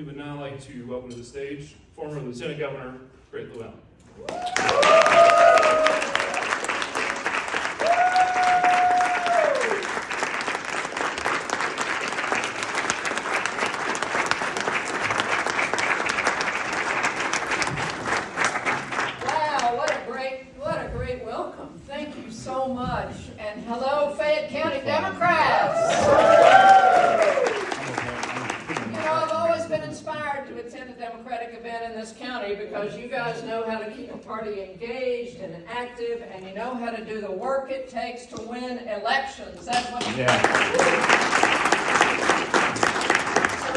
We would now like to welcome to the stage former Lieutenant Governor Luallen. Wow, what a great welcome. Thank you so much. And hello, Fayette County Democrats. I've always been inspired to attend a Democratic event in this county because you guys know how to keep a party engaged and active, and you know how to do the work it takes to win elections. That's what So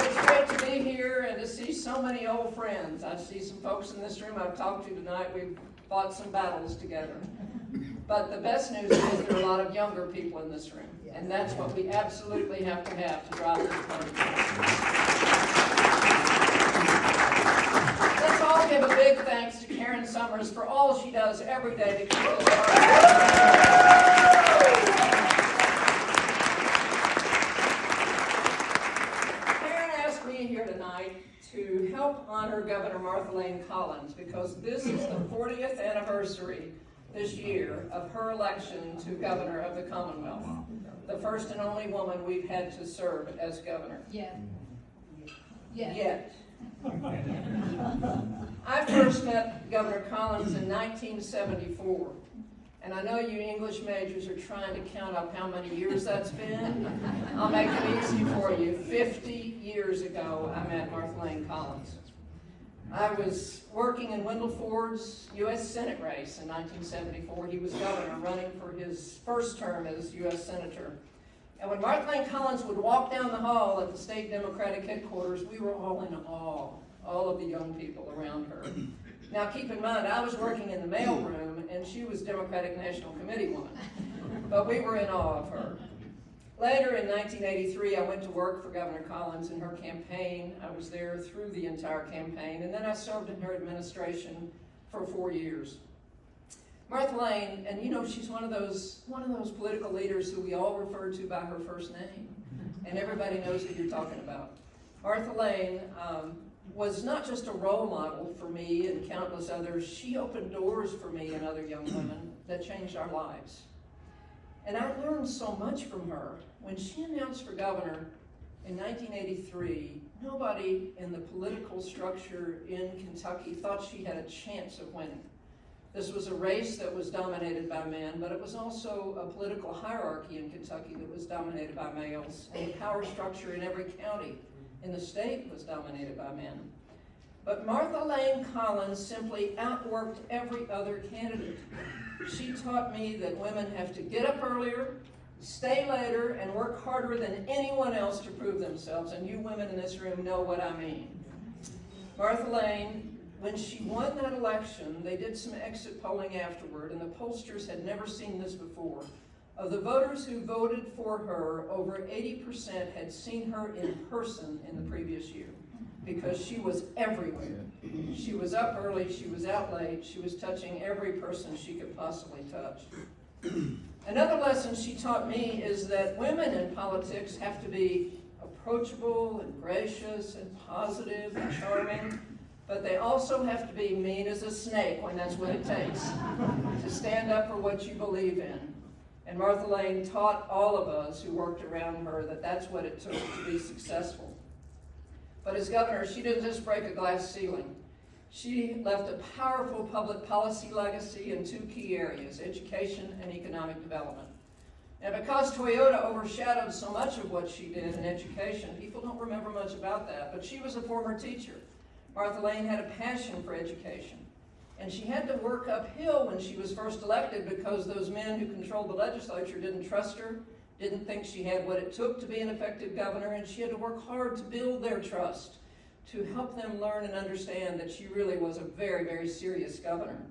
it's great to be here and to see so many old friends. I see some folks in this room I've talked to tonight. We've fought some battles together. But the best news is there are a lot of younger people in this room, and that's what we absolutely have to drive this party. Let's all give a big thanks to Karen Summers for all she does every day to keep this party. Karen asked me here tonight to help honor Governor Layne Collins because this is the 40th anniversary this year of her election to governor of the Commonwealth. The first and only woman we've had to serve as governor. Yet. I first met Governor Collins in 1974. And I know you English majors are trying to count up how many years that's been. I'll make it easy for you. 50 years ago, I met Layne Collins. I was working in Wendell Ford's U.S. Senate race in 1974. He was governor, running for his first term as U.S. Senator. And when Layne Collins would walk down the hall at the state Democratic headquarters, we were all in awe, all of the young people around her. Now keep in mind, I was working in the mailroom, and she was Democratic National Committee woman. But we were in awe of her. Later in 1983, I went to work for Governor Collins in her campaign. I was there through the entire campaign, and then I served in her administration for 4 years. Layne, and you know, she's one of those political leaders who we all refer to by her first name, and everybody knows who you're talking about. Layne was not just a role model for me and countless others. She opened doors for me and other young women that changed our lives. And I learned so much from her. When she announced for governor in 1983, nobody in the political structure in Kentucky thought she had a chance of winning. This was a race that was dominated by men, but it was also a political hierarchy in Kentucky that was dominated by males, and the power structure in every county in the state was dominated by men. But Layne Collins simply outworked every other candidate. She taught me that women have to get up earlier, stay later, and work harder than anyone else to prove themselves. And you women in this room know what I mean. Layne, when she won that election, they did some exit polling afterward, and the pollsters had never seen this before. Of the voters who voted for her, over 80% had seen her in person in the previous year, because she was everywhere. She was up early, she was out late, she was touching every person she could possibly touch. Another lesson she taught me is that women in politics have to be approachable and gracious and positive and charming, but they also have to be mean as a snake when that's what it takes to stand up for what you believe in. And Layne taught all of us who worked around her that that's what it took to be successful. But as governor, she didn't just break a glass ceiling. She left a powerful public policy legacy in two key areas, education and economic development. And because Toyota overshadowed so much of what she did in education, people don't remember much about that, but she was a former teacher. Layne had a passion for education. And she had to work uphill when she was first elected because those men who controlled the legislature didn't trust her, didn't think she had what it took to be an effective governor, and she had to work hard to build their trust, to help them learn and understand that she really was a very, very serious governor.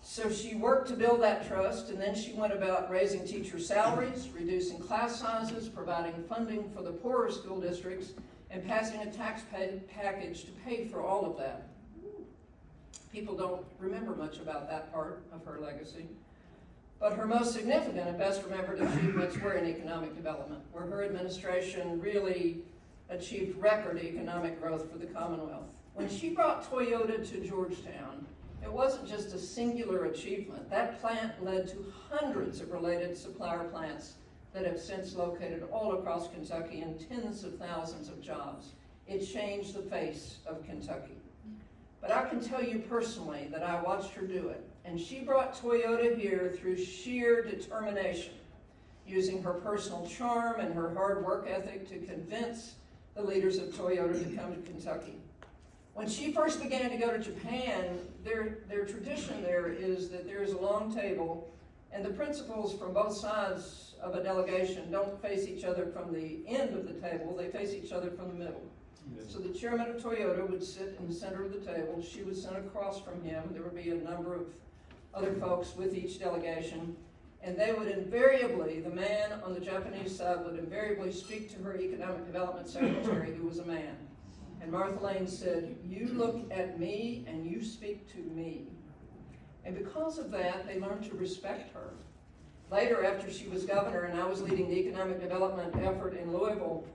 So she worked to build that trust, and then she went about raising teacher salaries, reducing class sizes, providing funding for the poorer school districts, and passing a tax package to pay for all of that. People don't remember much about that part of her legacy. But her most significant and best remembered achievements were in economic development, where her administration really achieved record economic growth for the Commonwealth. When she brought Toyota to Georgetown, it wasn't just a singular achievement. That plant led to hundreds of related supplier plants that have since located all across Kentucky and tens of thousands of jobs. It changed the face of Kentucky. But I can tell you personally that I watched her do it, and she brought Toyota here through sheer determination, using her personal charm and her hard work ethic to convince the leaders of Toyota to come to Kentucky. When she first began to go to Japan, their tradition there is that there is a long table, and the principals from both sides of a delegation don't face each other from the end of the table, they face each other from the middle. So the chairman of Toyota would sit in the center of the table, she would sit across from him, there would be a number of other folks with each delegation, and they would invariably, the man on the Japanese side would invariably speak to her economic development secretary, who was a man. And Martha Layne said, "You look at me and you speak to me." And because of that, they learned to respect her. Later, after she was governor and I was leading the economic development effort in Louisville,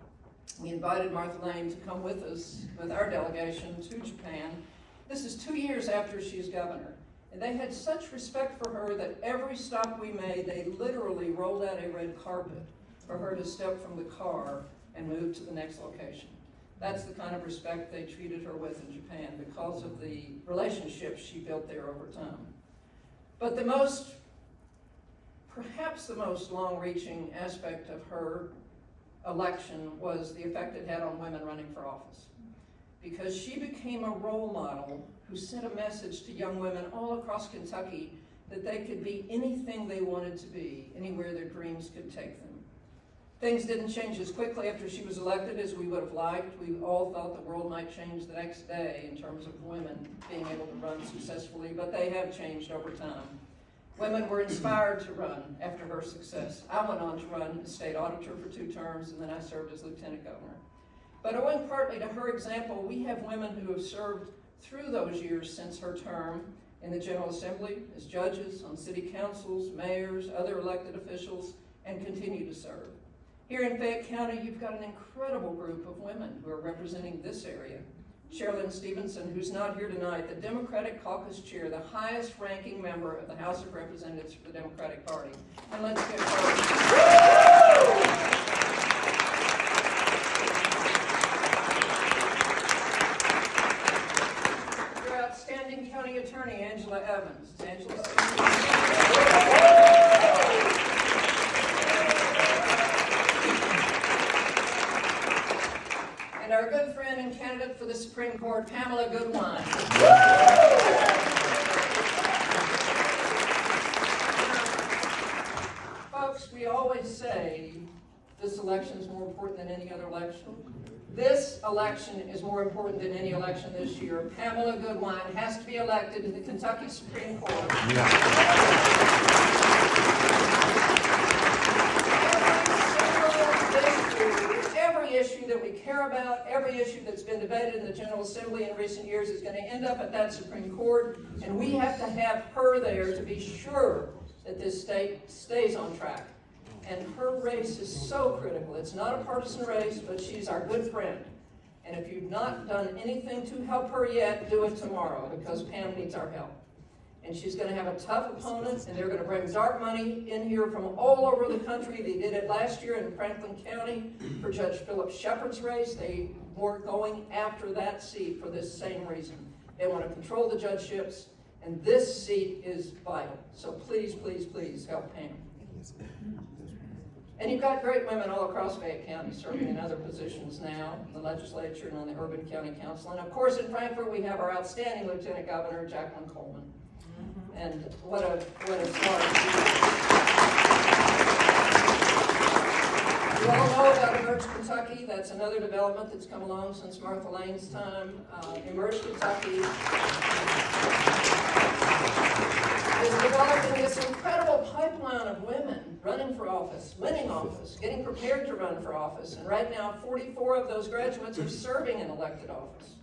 we invited Martha Layne to come with us, with our delegation, to Japan. This is 2 years after she's governor. And they had such respect for her that every stop we made, they literally rolled out a red carpet for her to step from the car and move to the next location. That's the kind of respect they treated her with in Japan because of the relationships she built there over time. But perhaps the most long-reaching aspect of her election was the effect it had on women running for office. Because she became a role model who sent a message to young women all across Kentucky that they could be anything they wanted to be, anywhere their dreams could take them. Things didn't change as quickly after she was elected as we would have liked. We all thought the world might change the next day in terms of women being able to run successfully, but they have changed over time. Women were inspired to run after her success. I went on to run as state auditor for 2 terms, and then I served as lieutenant governor. But owing partly to her example, we have women who have served through those years since her term in the General Assembly, as judges, on city councils, mayors, other elected officials, and continue to serve. Here in Fayette County, you've got an incredible group of women who are representing this area. Sherilyn Stevenson, who's not here tonight, the Democratic Caucus Chair, the highest ranking member of the House of Representatives for the Democratic Party. And let's get her. Your outstanding county attorney, Angela Evans. Is Angela and our good friend and candidate for the Supreme Court, Pamela Goodwine. Folks, we always say this election is more important than any other election. This election is more important than any election this year. Pamela Goodwine has to be elected to the Kentucky Supreme Court. Every issue that we care about, every issue that's been debated in the General Assembly in recent years is going to end up at that Supreme Court, and we have to have her there to be sure that this state stays on track. And her race is so critical. It's not a partisan race, but she's our good friend. And if you've not done anything to help her yet, do it tomorrow, because Pam needs our help. And she's going to have a tough opponent, and they're going to bring dark money in here from all over the country. They did it last year in Franklin County for Judge Philip Shepard's race. They were going after that seat for this same reason. They want to control the judgeships, and this seat is vital. So please, please, please help Pam. And you've got great women all across Fayette County serving in other positions now, in the legislature and on the Urban County Council. And of course in Frankfort we have our outstanding Lieutenant Governor, Jacqueline Coleman. And what a smart. You all know about Emerge Kentucky. That's another development that's come along since Martha Layne's time. Emerge Kentucky is developing this incredible pipeline of women running for office, winning office, getting prepared to run for office. And right now, 44 of those graduates are serving in elected office.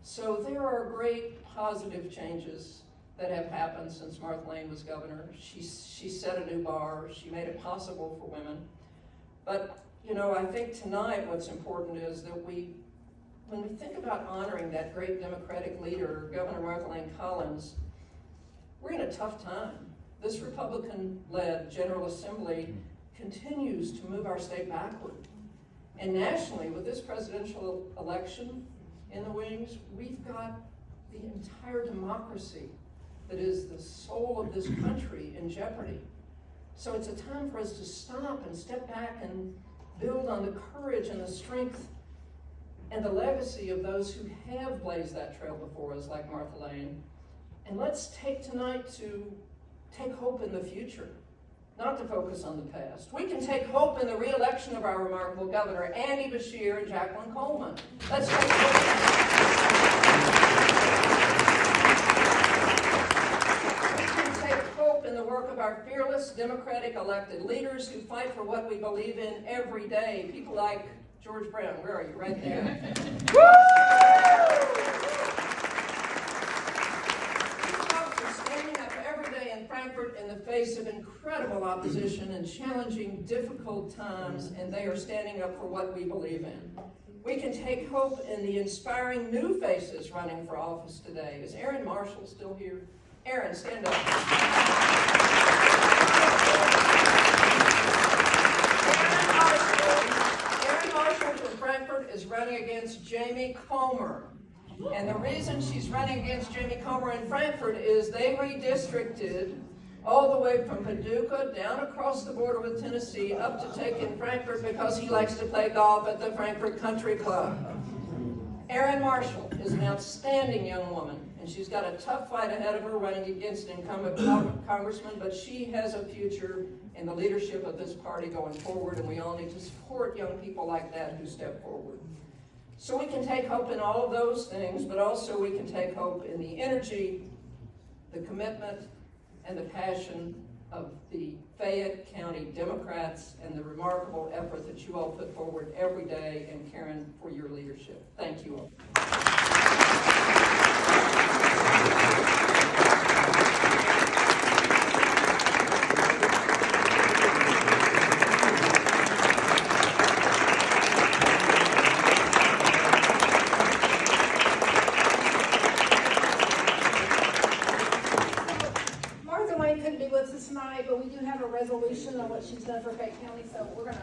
So there are great positive changes that have happened since Martha Layne was governor. She set a new bar. She made it possible for women. But you know, I think tonight what's important is that when we think about honoring that great Democratic leader, Governor Martha Layne Collins, we're in a tough time. This Republican-led General Assembly continues to move our state backward. And nationally, with this presidential election in the wings, we've got the entire democracy that is the soul of this country in jeopardy. So it's a time for us to stop and step back and build on the courage and the strength and the legacy of those who have blazed that trail before us, like Martha Layne. And let's take tonight to take hope in the future, not to focus on the past. We can take hope in the re-election of our remarkable governor, Andy Beshear and Jacqueline Coleman. Let's take hope. We can take hope in the work of our fearless, democratic elected leaders who fight for what we believe in every day. People like George Brown, where are you? Right there. Frankfurt in the face of incredible opposition and challenging, difficult times, and they are standing up for what we believe in. We can take hope in the inspiring new faces running for office today. Is Aaron Marshall still here? Aaron, stand up. Aaron Marshall from Frankfurt is running against Jamie Comer. And the reason she's running against Jamie Comer in Frankfurt is they redistricted all the way from Paducah down across the border with Tennessee up to take in Frankfurt because he likes to play golf at the Frankfurt Country Club. Erin Marshall is an outstanding young woman, and she's got a tough fight ahead of her running against an incumbent congressman, but she has a future in the leadership of this party going forward, and we all need to support young people like that who step forward. So we can take hope in all of those things, but also we can take hope in the energy, the commitment, and the passion of the Fayette County Democrats and the remarkable effort that you all put forward every day, and Karen, for your leadership. Thank you all. But we do have a resolution on what she's done for Fayette County, so we're going